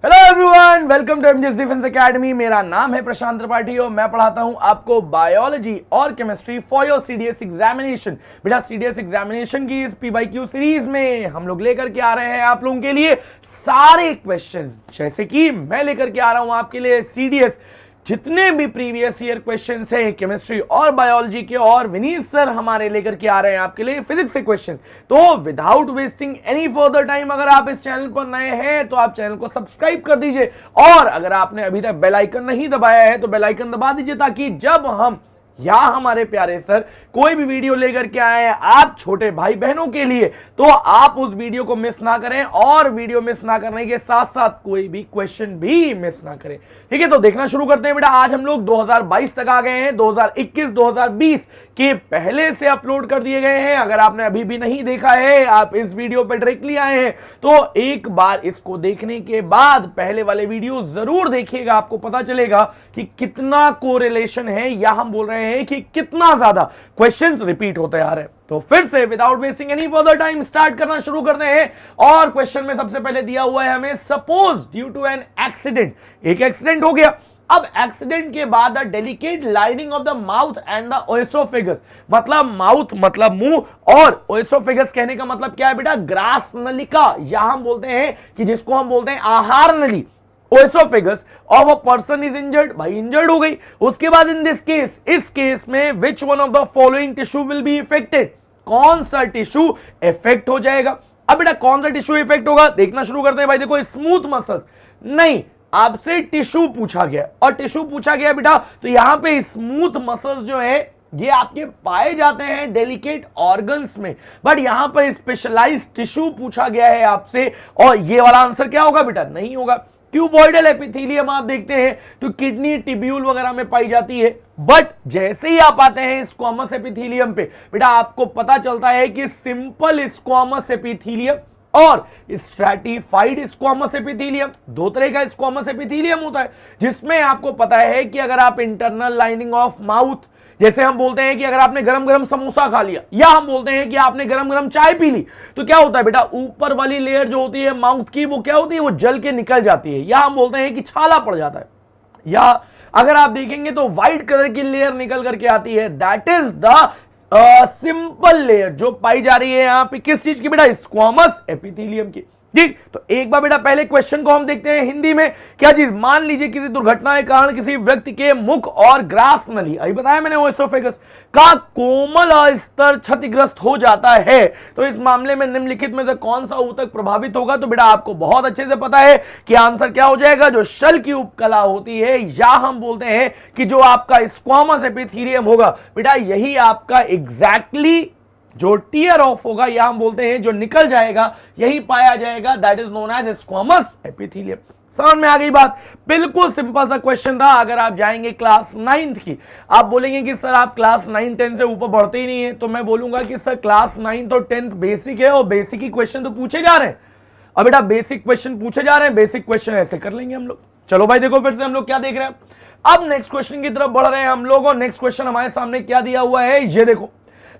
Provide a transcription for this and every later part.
Hello everyone, welcome to MJ's defence academy. मेरा नाम है प्रशांत त्रिपाठी और मैं पढ़ाता हूं आपको बायोलॉजी और chemistry for your CDS examination. बेटा सीडीएस एग्जामिनेशन की इस पीवाईक्यू सीरीज में हम लोग लेकर के आ रहे हैं आप लोगों के लिए सारे क्वेश्चंस, जैसे कि मैं लेकर के आ रहा हूं आपके लिए सीडीएस जितने भी प्रीवियस ईयर क्वेश्चंस हैं केमिस्ट्री और बायोलॉजी के, और विनीत सर हमारे लेकर के आ रहे हैं आपके लिए फिजिक्स के क्वेश्चंस। तो without wasting any further time, अगर आप इस चैनल पर नए हैं तो आप चैनल को सब्सक्राइब कर दीजिए, और अगर आपने अभी तक बेल आइकन नहीं दबाया है तो बेल आइकन दबा दीजिए, ताकि जब हम या हमारे प्यारे सर कोई भी वीडियो लेकर के आए हैं आप छोटे भाई बहनों के लिए, तो आप उस वीडियो को मिस ना करें, और वीडियो मिस ना करने के साथ साथ कोई भी क्वेश्चन भी मिस ना करें। ठीक है, तो देखना शुरू करते हैं बेटा। आज हम लोग 2022 तक आ गए हैं। 2021 2020 के पहले से अपलोड कर दिए गए हैं। अगर आपने अभी भी नहीं देखा है, आप इस वीडियो पर डायरेक्टली आए हैं, तो एक बार इसको देखने के बाद पहले वाले वीडियो जरूर देखिएगा। आपको पता चलेगा कि कितना कोरिलेशन है, या हम बोल रहे हैं कि कितना ज्यादा क्वेश्चंस रिपीट होते आ रहे हैं। तो फिर से without wasting any further time start करना शुरू करते हैं। और क्वेश्चन में सबसे पहले दिया हुआ है हमें, suppose due to an accident, एक एक्सीडेंट हो गया। अब एक्सीडेंट के बाद the delicate lining of the mouth and the oesophagus, मतलब माउथ मतलब मुंह, और ओएसोफेगस कहने का मतलब क्या है बेटा, ग्रास नलिका, या हम बोलते हैं कि जिसको हम बोलते हैं आहार नली। ओएसोफेगस of a person is injured, भाई इंजर्ड हो गई। उसके बाद इन दिस केस, इस केस में विच one of the following tissue will be affected, कौन सा टिश्यू इफेक्ट हो जाएगा। अब बेटा कौन सा टिश्यू इफेक्ट होगा, देखना शुरू करते हैं भाई। देखो स्मूथ मसल्स नहीं, आपसे टिश्यू पूछा गया, और टिश्यू पूछा गया बेटा, तो यहां पे स्मूथ मसल्स जो है ये आपके पाए जाते हैं डेलिकेट ऑर्गन्स में, बट यहां पर स्पेशलाइज्ड टिश्यू पूछा गया है आपसे, और ये वाला आंसर क्या होगा बेटा, नहीं होगा। क्यूबॉइडल एपिथेलियम आप देखते हैं तो किडनी टिब्यूल वगैरह में पाई जाती है, बट जैसे ही आप आते हैं स्क्वामस एपिथेलियम पे, बेटा आपको पता चलता है कि सिंपल स्क्वामस एपिथेलियम और स्ट्रैटिफाइड स्क्वामस एपिथेलियम, दो तरह का स्क्वामस एपिथेलियम होता है, जिसमें आपको पता है कि अगर आप इंटरनल लाइनिंग ऑफ माउथ, जैसे हम बोलते हैं कि अगर आपने गरम गरम समोसा खा लिया, या हम बोलते हैं कि आपने गरम गरम चाय पी ली, तो क्या होता है बेटा, ऊपर वाली लेयर जो होती है माउथ की, वो क्या होती है, वो जल के निकल जाती है, या हम बोलते हैं कि छाला पड़ जाता है, या अगर आप देखेंगे तो व्हाइट कलर की लेयर निकल करके आती है, that is the simple layer जो पाई जा रही है यहां पे, किस चीज की बेटा, स्क्वामस एपिथेलियम की। ठीक, तो एक बार बेटा पहले क्वेश्चन को हम देखते हैं हिंदी में। क्या चीज, मान लीजिए किसी दुर्घटना के कारण किसी व्यक्ति के मुख और ग्रास नली, अभी बताया मैंने, ओएसोफेगस का कोमल स्तर क्षतिग्रस्त हो जाता है, तो इस मामले में निम्नलिखित में से कौन सा ऊतक प्रभावित होगा। तो बेटा आपको बहुत अच्छे से पता है कि आंसर क्या हो जाएगा, जो शल की उपकला होती है, या हम बोलते हैं कि जो आपका स्क्वामस एपिथेलियम होगा बेटा, यही आपका एग्जैक्टली जो टीयर ऑफ होगा, या हम बोलते हैं जो निकल जाएगा, यही पाया जाएगा, that is known as squamous epithelium. समझ में आ गई बात। बिल्कुल सिंपल सा क्वेश्चन था। अगर आप जाएंगे क्लास 9th की, आप बोलेंगे कि सर आप क्लास 9 10 से ऊपर बढ़ते ही नहीं है, तो मैं बोलूंगा कि सर क्लास 9th और 10th बेसिक है, और बेसिक ही क्वेश्चन तो पूछे जा रहे हैं। अब बेटा बेसिक क्वेश्चन पूछे जा रहे हैं, बेसिक क्वेश्चन ऐसे कर लेंगे हम लोग। चलो भाई देखो फिर से हम लोग क्या देख रहे हैं, अब नेक्स्ट क्वेश्चन की तरफ बढ़ रहे हैं हम लोग, और नेक्स्ट क्वेश्चन हमारे सामने क्या दिया हुआ है, ये देखो।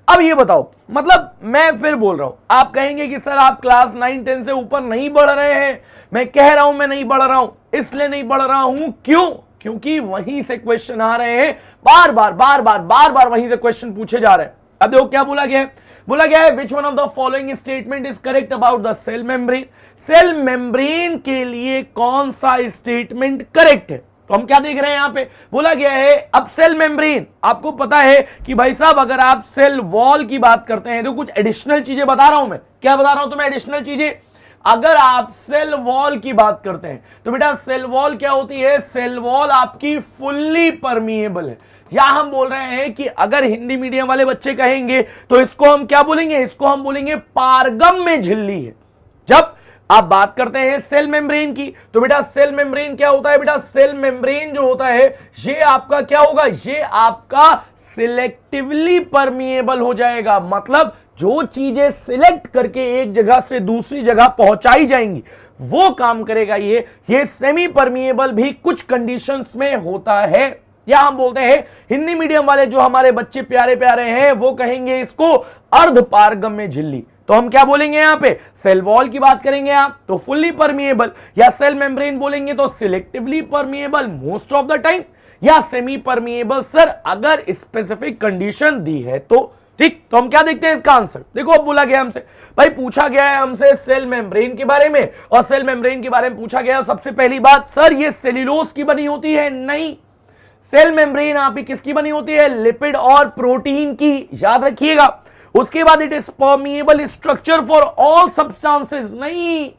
अब ये बताओ, मतलब मैं फिर बोल रहा हूं, आप कहेंगे कि सर आप क्लास 9 10 से ऊपर नहीं बढ़ रहे हैं। मैं कह रहा हूं मैं नहीं बढ़ रहा हूं, इसलिए नहीं बढ़ रहा हूं, क्यों, क्योंकि वहीं से क्वेश्चन आ रहे हैं, बार बार वहीं से क्वेश्चन पूछे जा रहे हैं। अब देखो क्या बोला गया है, बोला गया है which one of the following statement is correct about the cell membrane. Cell membrane के लिए कौन सा स्टेटमेंट करेक्ट है, तो हम क्या देख रहे हैं यहां पे, बोला गया है अब सेल मेम्ब्रेन, आपको पता है कि भाई साहब अगर आप सेल वॉल की बात करते हैं, तो कुछ एडिशनल चीजें बता रहा हूं मैं, क्या बता रहा हूं तुम्हें, एडिशनल चीजें। अगर आप सेल वॉल की बात करते हैं तो बेटा सेल वॉल क्या होती है, सेल वॉल आपकी फुल्ली परमिएबल है, या हम बोल रहे हैं कि अगर हिंदी मीडियम वाले बच्चे कहेंगे तो इसको हम क्या बोलेंगे, इसको हम बोलेंगे पारगम में झिल्ली है। जब आप बात करते हैं सेल मेम्ब्रेन की, तो बेटा सेल मेम्ब्रेन क्या होता है, बेटा सेल मेम्ब्रेन जो होता है ये आपका क्या होगा, ये आपका सिलेक्टिवली परमिएबल हो जाएगा, मतलब जो चीजें सिलेक्ट करके एक जगह से दूसरी जगह पहुंचाई जाएंगी वो काम करेगा ये सेमी परमिएबल भी कुछ कंडीशंस में होता है, या हम बोलते हैं हिंदी मीडियम वाले जो हमारे बच्चे प्यारे प्यारे हैं वो कहेंगे इसको अर्ध पारगम्य झिल्ली। तो हम क्या बोलेंगे यहां पे, सेल वॉल की बात करेंगे आप तो फुल्ली परमिएबल, या सेल मेम्ब्रेन बोलेंगे तो selectively permeable most of the time, या सेमी परमिएबल सर अगर स्पेसिफिक कंडीशन दी है तो। ठीक, तो हम क्या देखते हैं इसका आंसर, देखो अब बोला गया हमसे, भाई पूछा गया है हमसे सेल मेम्ब्रेन के बारे में, और सेल मेम्ब्रेन के बारे में पूछा गया सबसे पहली बात, सर ये सेल्यूलोज की बनी होती है, नहीं, सेल मेम्ब्रेन आप किसकी बनी होती है, लिपिड और प्रोटीन की, याद रखिएगा। उसके बाद it is permeable structure for all substances, नहीं,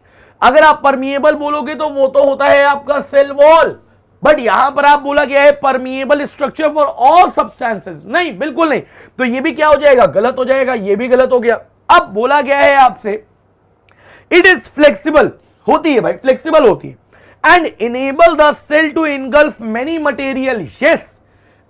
अगर आप परमिएबल बोलोगे तो वो तो होता है आपका सेल वॉल, बट यहां पर आप बोला गया है permeable structure for all substances, नहीं, बिल्कुल नहीं, तो ये भी क्या हो जाएगा, गलत हो जाएगा, ये भी गलत हो गया। अब बोला गया है आपसे इट इज फ्लेक्सिबल, होती है भाई, फ्लेक्सिबल होती है, and enable the cell to engulf many material, yes,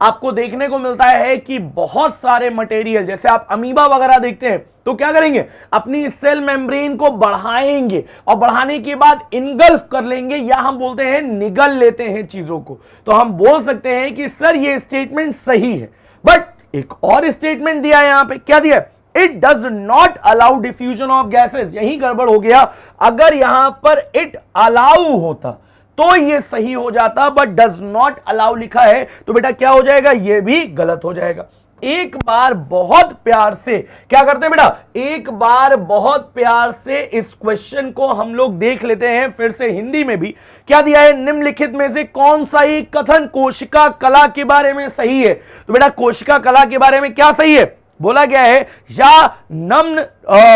आपको देखने को मिलता है कि बहुत सारे मटेरियल, जैसे आप अमीबा वगैरह देखते हैं तो क्या करेंगे, अपनी सेल मेम्ब्रेन को बढ़ाएंगे और बढ़ाने के बाद इनगल्फ कर लेंगे, या हम बोलते हैं निगल लेते हैं चीजों को, तो हम बोल सकते हैं कि सर ये स्टेटमेंट सही है। बट एक और स्टेटमेंट दिया है यहां पे, क्या दिया है, it does not allow diffusion of gases, यही गड़बड़ हो गया, अगर यहां पर इट अलाउ होता तो ये सही हो जाता, बट डज नॉट अलाउ लिखा है तो बेटा क्या हो जाएगा, ये भी गलत हो जाएगा। एक बार बहुत प्यार से क्या करते हैं बेटा, एक बार बहुत प्यार से इस क्वेश्चन को हम लोग देख लेते हैं फिर से हिंदी में भी, क्या दिया है, निम्नलिखित में से कौन सा ही कथन कोशिका कला के बारे में सही है, तो बेटा कोशिका कला के बारे में क्या सही है, बोला गया है या नम्न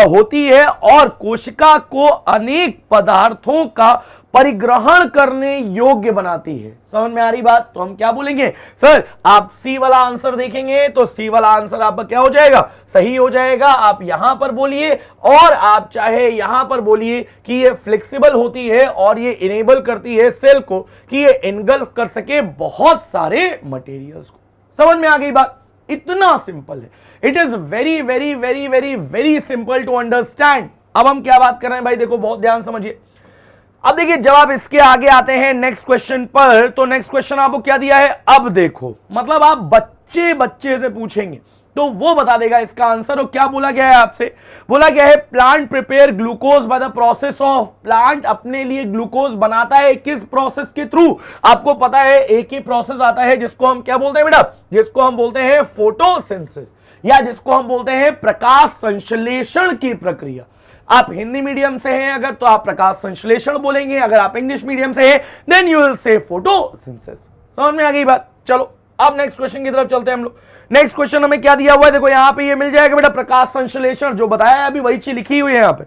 होती है और कोशिका को अनेक पदार्थों का परिग्रहण करने योग्य बनाती है, समझ में आ रही बात, तो हम क्या बोलेंगे, सर आप सी वाला आंसर देखेंगे तो सी वाला आंसर आपका क्या हो जाएगा, सही हो जाएगा। आप यहां पर बोलिए और आप चाहे यहां पर बोलिए कि ये फ्लेक्सिबल होती है और ये इनेबल करती है सेल को कि ये इनगल्फ कर सके बहुत सारे मटेरियल्स को, समझ में आ गई बात, इतना सिंपल है, it is very very very very very simple to understand. अब हम क्या बात कर रहे हैं भाई, देखो बहुत ध्यान समझिए। अब देखिए जब आप इसके आगे आते हैं नेक्स्ट क्वेश्चन पर, तो नेक्स्ट क्वेश्चन आपको क्या दिया है, अब देखो, मतलब आप बच्चे से पूछेंगे तो वो बता देगा इसका आंसर। और क्या बोला गया है आपसे, बोला गया है plant prepare glucose by the process of, plant अपने लिए ग्लूकोज बनाता है किस प्रोसेस के थ्रू, आपको पता है एक ही प्रोसेस आता है जिसको हम क्या बोलते हैं बेटा, जिसको हम बोलते हैं फोटोसिंथेसिस, या जिसको हम बोलते हैं प्रकाश संश्लेषण की प्रक्रिया। आप हिंदी मीडियम से हैं अगर तो आप प्रकाश संश्लेषण बोलेंगे, अगर आप इंग्लिश मीडियम से हैं then you will say photosynthesis, समझ में आ गई बात। चलो अब नेक्स्ट क्वेश्चन की तरफ चलते हैं हम लोग। नेक्स्ट क्वेश्चन हमें क्या दिया हुआ है, देखो यहां पे ये मिल जाएगा बेटा, प्रकाश संश्लेषण जो बताया है अभी वही चीज लिखी हुई है यहां पे,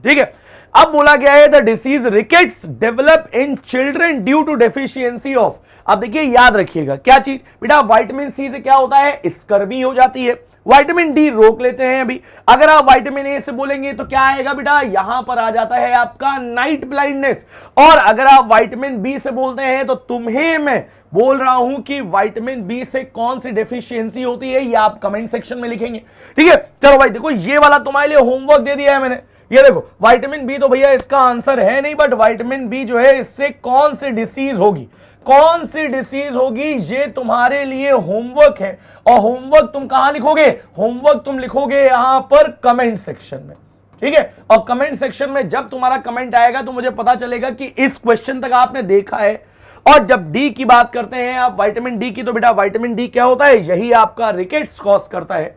ठीक है। अब बोला गया है the disease rickets develop in children due to deficiency of, अब देखिए याद रखिएगा क्या चीज बेटा, विटामिन सी से क्या होता है, स्कर्वी हो जाती है, विटामिन डी रोक लेते हैं अभी, अगर आप विटामिन ए से बोलेंगे तो क्या आएगा बेटा, यहां पर आ जाता है आपका नाइट ब्लाइंडनेस, और अगर आप विटामिन बी से बोलते हैं तो तुम्हें मैं बोल रहा हूं कि विटामिन बी से कौन सी डेफिशिएंसी होती है ये आप कमेंट सेक्शन में लिखेंगे, ठीक है। चलो भाई देखो ये वाला तुम्हारे लिए होमवर्क दे दिया है मैंने, ये देखो विटामिन बी तो भैया इसका आंसर है नहीं, बट विटामिन बी जो है इससे कौन सी डिसीज होगी, कौन सी डिसीज होगी ये तुम्हारे लिए होमवर्क है। और होमवर्क तुम कहां लिखोगे, होमवर्क तुम लिखोगे यहां पर कमेंट सेक्शन में, ठीक है। और कमेंट सेक्शन में जब तुम्हारा कमेंट आएगा तो मुझे पता चलेगा कि इस क्वेश्चन तक आपने देखा है। और जब डी की बात करते हैं आप विटामिन डी की, तो बेटा विटामिन डी क्या होता है, यही आपका रिकेट्स कॉज करता है।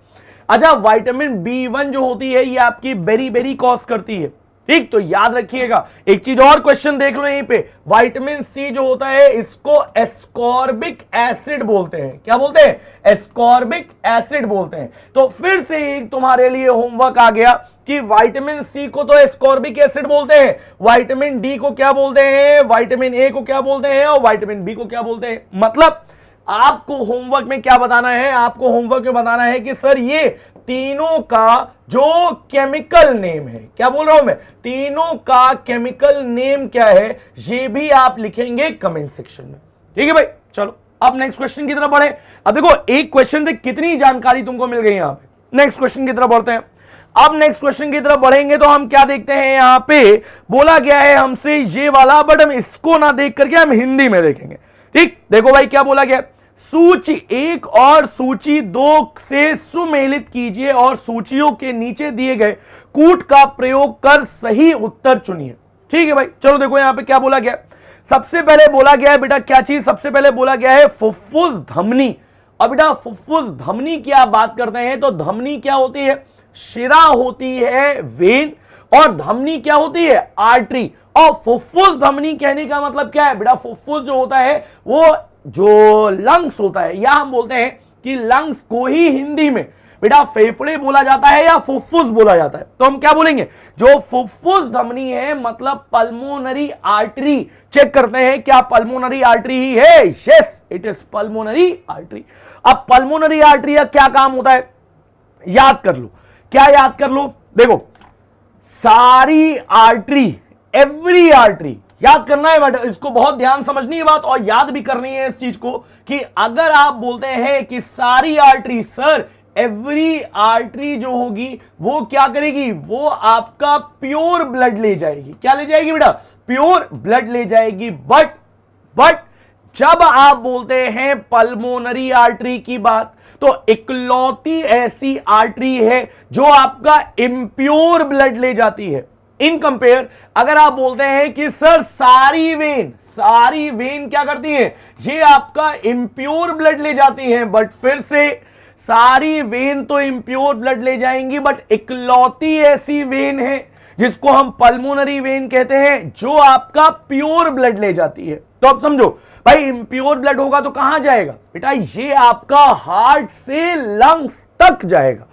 अच्छा विटामिन बी1 जो होती है ये आपकी बेरी बेरी कॉज करती है, ठीक। तो याद रखिएगा एक चीज और क्वेश्चन देख लो यहीं पे, विटामिन सी जो होता है इसको एस्कॉर्बिक एसिड बोलते हैं, क्या बोलते हैं, एस्कॉर्बिक एसिड बोलते हैं। तो फिर से एक तुम्हारे लिए होमवर्क आ गया कि विटामिन सी को तो एस्कॉर्बिक एसिड बोलते हैं, विटामिन डी को क्या बोलते हैं, विटामिन ए को क्या बोलते हैं, और विटामिन बी को क्या बोलते हैं। मतलब आपको होमवर्क में क्या बताना है, आपको होमवर्क में बताना है कि सर ये तीनों का जो केमिकल नेम है, क्या बोल रहा हूं मैं, तीनों का केमिकल नेम क्या है ये भी आप लिखेंगे कमेंट सेक्शन में, ठीक है भाई। चलो अब नेक्स्ट क्वेश्चन की तरफ बढ़े। अब देखो एक क्वेश्चन से कितनी जानकारी तुमको मिल गई यहां पे, नेक्स्ट क्वेश्चन की तरफ बढ़ते हैं। अब नेक्स्ट क्वेश्चन की तरफ बढ़ेंगे तो हम क्या देखते हैं, यहां पे बोला गया है हमसे ये वाला, बट हम इसको ना देख करके हम हिंदी में देखेंगे, ठीक। देखो भाई क्या बोला गया, सूची एक और सूची दो से सुमेलित कीजिए और सूचियों के नीचे दिए गए कूट का प्रयोग कर सही उत्तर चुनिए। ठीक है भाई, चलो देखो यहां पे क्या बोला गया। सबसे पहले बोला गया है बेटा क्या चीज, सबसे पहले बोला गया है फुफ्फुस धमनी। अब बेटा फुफ्फुस धमनी की आप बात करते हैं तो धमनी क्या होती है, शिरा होती है वेन, और धमनी क्या होती है, आर्टरी। और फुफ्फुस धमनी कहने का मतलब क्या है बेटा, फुफ्फुस जो होता है वो जो लंग्स होता है, या हम बोलते हैं कि लंग्स को ही हिंदी में बेटा फेफड़े बोला जाता है या फुफ्फुस बोला जाता है। तो हम क्या बोलेंगे, जो फुफ्फुस धमनी है मतलब पल्मोनरी आर्टरी। चेक करते हैं क्या पल्मोनरी आर्टरी ही है, yes it is pulmonary artery. अब पल्मोनरी आर्टरी का क्या काम होता है, याद कर लो। क्या याद कर लो, देखो सारी आर्टरी, एवरी आर्टरी याद करना है बेटा, इसको बहुत ध्यान समझनी है बात और याद भी करनी है इस चीज को कि अगर आप बोलते हैं कि सारी आर्टरी, सर एवरी आर्टरी जो होगी वो क्या करेगी, वो आपका प्योर ब्लड ले जाएगी। क्या ले जाएगी बेटा, प्योर ब्लड ले जाएगी। बट जब आप बोलते हैं पल्मोनरी आर्टरी की बात, तो इकलौती ऐसी आर्टरी है जो आपका इम्प्योर ब्लड ले जाती है। इन कंपेयर अगर आप बोलते हैं कि सर सारी वेन क्या करती हैं, ये आपका इम्प्योर ब्लड ले जाती हैं, बट फिर से सारी वेन तो इम्प्योर ब्लड ले जाएंगी, बट इकलौती ऐसी वेन है जिसको हम पल्मोनरी वेन कहते हैं जो आपका प्योर ब्लड ले जाती है। तो अब समझो भाई, इम्प्योर ब्लड होगा तो कहां जाएगा बेटा, ये आपका हार्ट से लंग्स तक जाएगा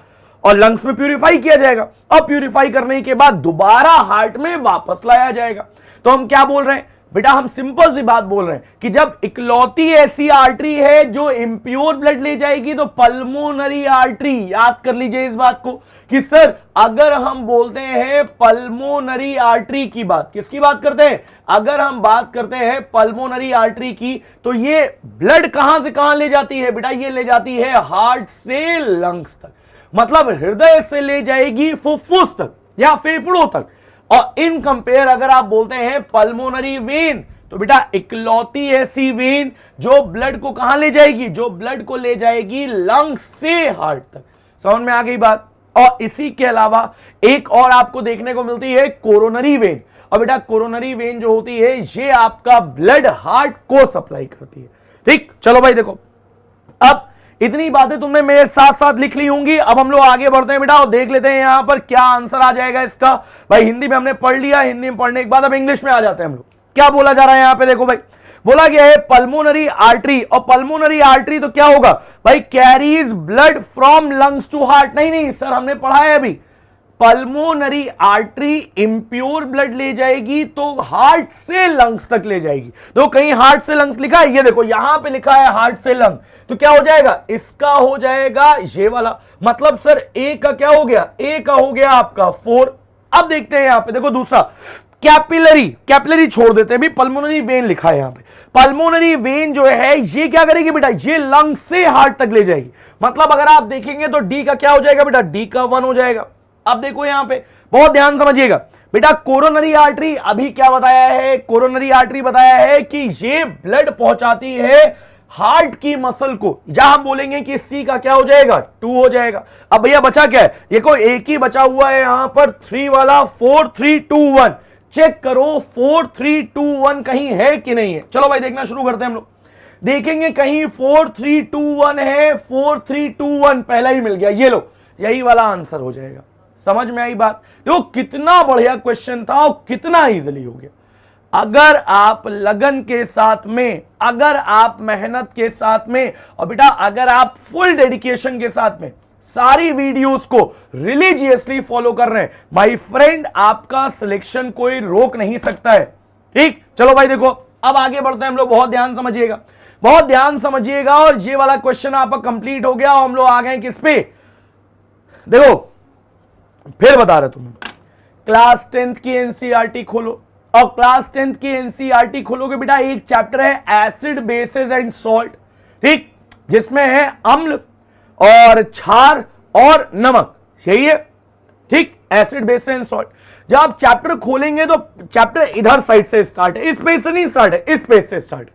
और लंग्स में प्यूरिफाई किया जाएगा और प्यूरिफाई करने के बाद दोबारा हार्ट में वापस लाया जाएगा। तो हम क्या बोल रहे हैं बेटा, हम सिंपल सी बात बोल रहे हैं कि जब इकलौती ऐसी आर्टरी है जो इम्प्योर ब्लड ले जाएगी तो पल्मोनरी आर्टरी, याद कर लीजिए इस बात को कि सर अगर हम बोलते हैं पल्मोनरी आर्टरी की बात, किसकी बात करते हैं, अगर हम बात करते हैं पल्मोनरी आर्टरी की, तो ये ब्लड कहां से कहां ले जाती है बेटा, ये ले जाती है हार्ट से लंग्स तक, मतलब हृदय से ले जाएगी फुफ्फुस तक या फेफड़ों तक। और इन कंपेयर अगर आप बोलते हैं पल्मोनरी वेन, तो बेटा इकलौती ऐसी वेन जो ब्लड को कहां ले जाएगी, जो ब्लड को ले जाएगी लंग्स से हार्ट तक। समझ में आ गई बात। और इसी के अलावा एक और आपको देखने को मिलती है कोरोनरी वेन। और बेटा कोरोनरी वेन जो होती है ये आपका ब्लड हार्ट को सप्लाई करती है। ठीक, चलो भाई देखो, अब इतनी बातें तुमने मेरे साथ साथ लिख ली होंगी। अब हम लोग आगे बढ़ते हैं बेटा और देख लेते हैं यहां पर क्या आंसर आ जाएगा इसका। भाई हिंदी में हमने पढ़ लिया, हिंदी में पढ़ने के बाद अब इंग्लिश में आ जाते हैं हम लोग। क्या बोला जा रहा है यहां पे, देखो भाई बोला गया है पल्मोनरी आर्टरी, और पल्मोनरी आर्टरी तो क्या होगा भाई, carries blood from lungs to heart. नहीं सर, हमने पढ़ा है अभी, पल्मोनरी आर्टरी इंप्योर ब्लड ले जाएगी तो हार्ट से लंग्स तक ले जाएगी। तो कहीं हार्ट से लंग्स लिखा है, ये देखो यहां पे लिखा है हार्ट से लंग, तो क्या हो जाएगा, इसका हो जाएगा ये वाला, मतलब सर ए का क्या हो गया, ए का हो गया आपका 4। अब देखते हैं यहां पे, देखो दूसरा कैपिलरी छोड़ देते हैं, भी पल्मोनरी वेन लिखा है यहां पे। पल्मोनरी वेन जो है ये क्या करेगी बेटा, ये लंग से हार्ट तक ले जाएगी। मतलब अगर आप देखेंगे तो डी का क्या हो जाएगा बेटा, डी का 1 हो जाएगा। अब देखो यहां पे बहुत ध्यान समझिएगा बेटा, कोरोनरी आर्टरी अभी क्या बताया है, कोरोनरी आर्टरी बताया है कि ये ब्लड पहुंचाती है हार्ट की मसल को, या हम बोलेंगे कि सी का क्या हो जाएगा, 2 हो जाएगा। अब भैया बचा क्या है, ये कोई एक ही बचा हुआ है यहां पर 3 वाला, 4 3 2 1। चेक करो 4 3 2 1 कहीं है कि नहीं है। चलो भाई देखना शुरू करते हैं हम लोग, देखेंगे कहीं 4 3 2 1 है, 4 3 2 1 पहला ही मिल गया, ये लो यही वाला आंसर हो जाएगा। समझ में आई बात, देखो कितना बढ़िया क्वेश्चन था और कितना इजीली हो गया। अगर आप लगन के साथ में, अगर आप मेहनत के साथ में, और बेटा अगर आप फुल डेडिकेशन के साथ में सारी वीडियोस को रिलीजियसली फॉलो कर रहे हैं, माय फ्रेंड आपका सिलेक्शन कोई रोक नहीं सकता है। ठीक, चलो भाई देखो अब आगे बढ़ते हैं हम लोग, बहुत ध्यान समझिएगा, बहुत ध्यान समझिएगा। और ये वाला क्वेश्चन आपका कंप्लीट हो गया और हम लोग आ गए किस पे, देखो फिर बता रहे तुम, क्लास 10th की एनसीईआरटी खोलो, और क्लास 10th की एनसीईआरटी खोलोगे बेटा, एक चैप्टर है एसिड बेसिस एंड सॉल्ट, ठीक, जिसमें है अम्ल और क्षार और नमक, यही है, ठीक, एसिड बेसिस एंड सॉल्ट। जब आप चैप्टर खोलेंगे तो चैप्टर इधर साइड से स्टार्ट है, इस पेज से नहीं स्टार्ट है, इस पेज से स्टार्ट है।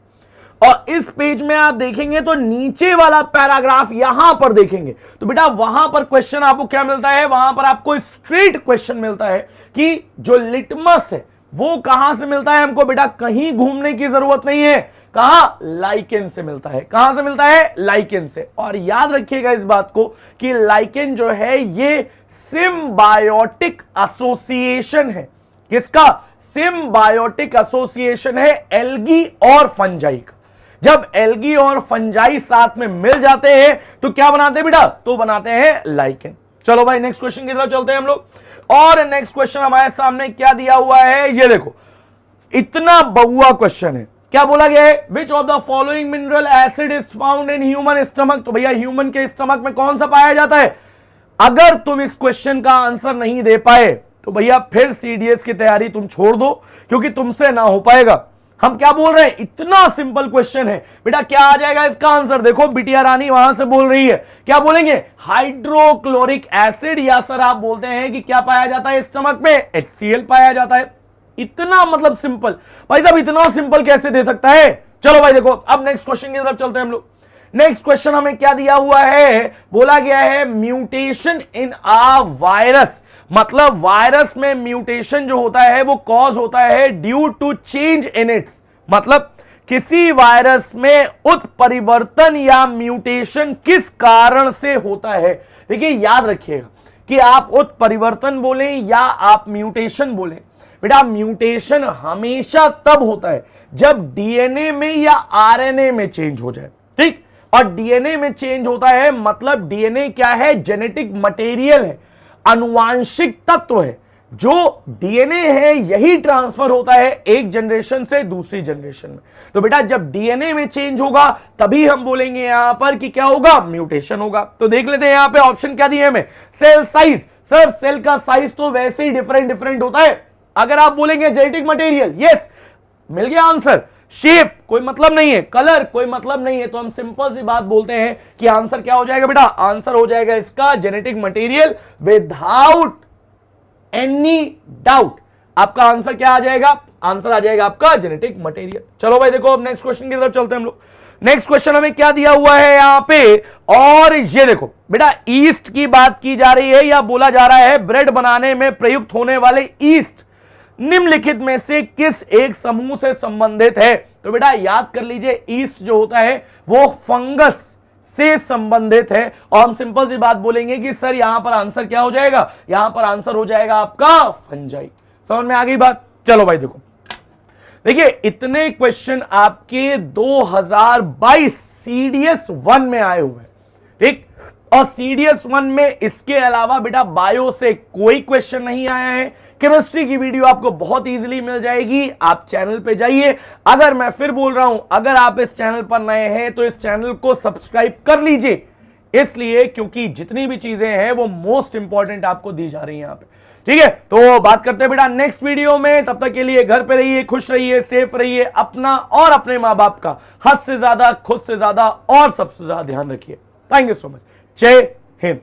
और इस पेज में आप देखेंगे तो नीचे वाला पैराग्राफ यहां पर देखेंगे तो बेटा वहां पर क्वेश्चन आपको क्या मिलता है, वहां पर आपको स्ट्रेट क्वेश्चन मिलता है कि जो लिटमस है वो कहां से मिलता है हमको। बेटा कहीं घूमने की जरूरत नहीं है, कहां, लाइकेन से मिलता है। कहां से मिलता है, लाइकेन से। और याद रखिएगा इस बात को कि लाइकेन जो है ये सिम्बायोटिक एसोसिएशन है। किसका, सिम्बायोटिक एसोसिएशन है एल्गी और फंजाई का। जब एल्गी और फंजाई साथ में मिल जाते हैं तो क्या बनाते हैं बेटा, तो बनाते हैं लाइकेन। चलो भाई नेक्स्ट क्वेश्चन की तरफ चलते हैं हम लोग। और नेक्स्ट क्वेश्चन हमारे सामने क्या दिया हुआ है, ये देखो, इतना बहुआ क्वेश्चन है। क्या बोला गया है, which of the following mineral acid is found in human stomach. तो भैया ह्यूमन के स्टमक में कौन सा पाया जाता है। अगर तुम इस क्वेश्चन का आंसर नहीं दे पाए तो भैया फिर सीडीएस की तैयारी तुम छोड़ दो, क्योंकि तुमसे ना हो पाएगा। हम क्या बोल रहे हैं, इतना सिंपल क्वेश्चन है बेटा। क्या आ जाएगा इसका आंसर, देखो बिटिया रानी वहां से बोल रही है, क्या बोलेंगे, हाइड्रोक्लोरिक एसिड, या सर आप बोलते हैं कि क्या पाया जाता है स्टमक में, HCl पाया जाता है। इतना मतलब सिंपल, भाई साहब इतना सिंपल कैसे दे सकता है। चलो भाई देखो अब नेक्स्ट क्वेश्चन की तरफ चलते हैं हम लोग। नेक्स्ट क्वेश्चन हमें क्या दिया हुआ है, बोला गया है म्यूटेशन इन अ वायरस। मतलब वायरस में म्यूटेशन जो होता है वो कॉज होता है due to change in its. मतलब किसी वायरस में उत्परिवर्तन या म्यूटेशन किस कारण से होता है। देखिए याद रखिएगा कि आप उत्परिवर्तन बोलें या आप म्यूटेशन बोलें, बेटा म्यूटेशन हमेशा तब होता है जब डीएनए में या आरएनए में चेंज हो जाए, ठीक। और डीएनए में चेंज होता है मतलब डीएनए क्या है, जेनेटिक मटेरियल है, अनुवांशिक तत्व है। जो डीएनए है यही ट्रांसफर होता है एक जनरेशन से दूसरी जनरेशन में। तो बेटा जब डीएनए में चेंज होगा तभी हम बोलेंगे यहां पर कि क्या होगा, म्यूटेशन होगा। तो देख लेते हैं यहां पे ऑप्शन क्या दिए हमें, सेल साइज। सर सेल का साइज तो वैसे ही डिफरेंट होता है। अगर आप बोलेंगे जेनेटिक मटेरियल, यस मिल गया आंसर। शेप कोई मतलब नहीं है, कलर कोई मतलब नहीं है, तो हम सिंपल सी बात बोलते हैं कि आंसर क्या हो जाएगा बेटा, आंसर हो जाएगा इसका genetic material without any doubt. आपका आंसर क्या आ जाएगा, आंसर आ जाएगा आपका जेनेटिक मटेरियल। चलो भाई देखो अब नेक्स्ट क्वेश्चन की तरफ चलते हैं हम लोग। नेक्स्ट क्वेश्चन हमें क्या दिया हुआ है यहां पे, और ये देखो बेटा ईस्ट की बात की जा रही है या बोला जा रहा है ब्रेड बनाने में प्रयुक्त होने वाले ईस्ट निम्नलिखित में से किस एक समूह से संबंधित है। तो बेटा याद कर लीजिए ईस्ट जो होता है वो फंगस से संबंधित है। और हम सिंपल सी बात बोलेंगे कि सर यहां पर आंसर क्या हो जाएगा, यहां पर आंसर हो जाएगा आपका फंजाई। समझ में आ गई बात। चलो भाई देखो, देखिए इतने क्वेश्चन आपके 2022 सीडीएस 1 में आए हुए हैं, ठीक। और सीडीएस 1 में इसके अलावा बेटा बायो से कोई क्वेश्चन नहीं आया है। केमिस्ट्री की वीडियो आपको बहुत इजीली मिल जाएगी, आप चैनल पे जाइए। अगर मैं फिर बोल रहा हूं, अगर आप इस चैनल पर नए हैं तो इस चैनल को सब्सक्राइब कर लीजिए, इसलिए क्योंकि जितनी भी चीजें हैं वो मोस्ट इंपॉर्टेंट आपको दी जा रही हैं यहां पे, ठीक है। तो बात करते हैं बेटा नेक्स्ट वीडियो में। तब तक के लिए घर पे रहिए, खुश रहिए, सेफ रहिए, अपना और अपने मां बाप का हद से ज्यादा, खुद से ज्यादा और सबसे ज्यादा ध्यान रखिए। Thank you so much. जय हिंद।